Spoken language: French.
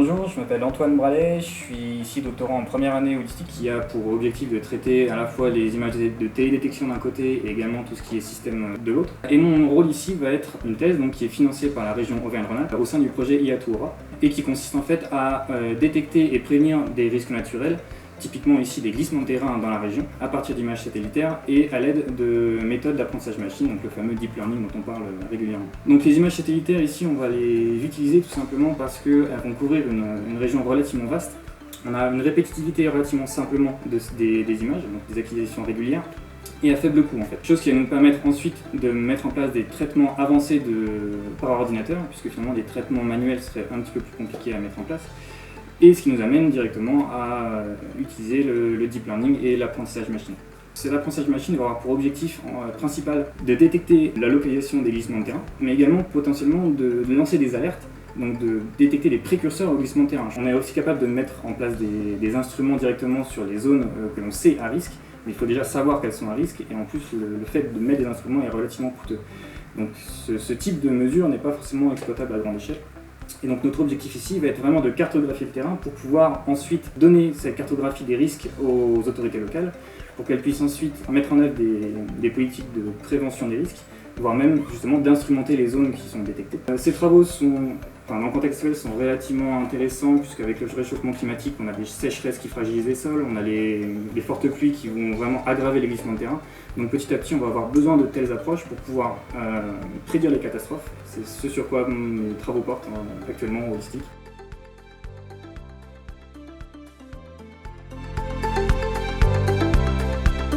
Bonjour, je m'appelle Antoine Bralet, je suis ici doctorant en première année holistique qui a pour objectif de traiter à la fois les images de télédétection d'un côté et également tout ce qui est système de l'autre. Et mon rôle ici va être une thèse qui est financée par la région Auvergne-Rhône-Alpes au sein du projet IATOURA et qui consiste en fait à détecter et prévenir des risques naturels, typiquement ici des glissements de terrain dans la région, à partir d'images satellitaires et à l'aide de méthodes d'apprentissage machine, donc le fameux deep learning dont on parle régulièrement. Donc les images satellitaires ici, on va les utiliser tout simplement parce qu'elles vont couvrir une région relativement vaste. On a une répétitivité relativement simplement des images, donc des acquisitions régulières, et à faible coût en fait. Chose qui va nous permettre ensuite de mettre en place des traitements avancés par ordinateur, puisque finalement des traitements manuels seraient un petit peu plus compliqués à mettre en place. Et ce qui nous amène directement à utiliser le deep learning et l'apprentissage machine. L'apprentissage machine va avoir pour objectif principal de détecter la localisation des glissements de terrain, mais également potentiellement de lancer des alertes, donc de détecter les précurseurs au glissement de terrain. On est aussi capable de mettre en place des instruments directement sur les zones que l'on sait à risque, mais il faut déjà savoir qu'elles sont à risque, et en plus le fait de mettre des instruments est relativement coûteux. Donc ce type de mesure n'est pas forcément exploitable à grande échelle. Et donc notre objectif ici va être vraiment de cartographier le terrain pour pouvoir ensuite donner cette cartographie des risques aux autorités locales pour qu'elles puissent ensuite mettre en œuvre des politiques de prévention des risques, voire même justement d'instrumenter les zones qui sont détectées. Ces travaux dans le contexte actuel sont relativement intéressants puisqu'avec le réchauffement climatique, on a des sécheresses qui fragilisent les sols, on a les fortes pluies qui vont vraiment aggraver les glissements de terrain. Donc petit à petit, on va avoir besoin de telles approches pour pouvoir prédire les catastrophes. C'est ce sur quoi mes travaux portent actuellement en holistique.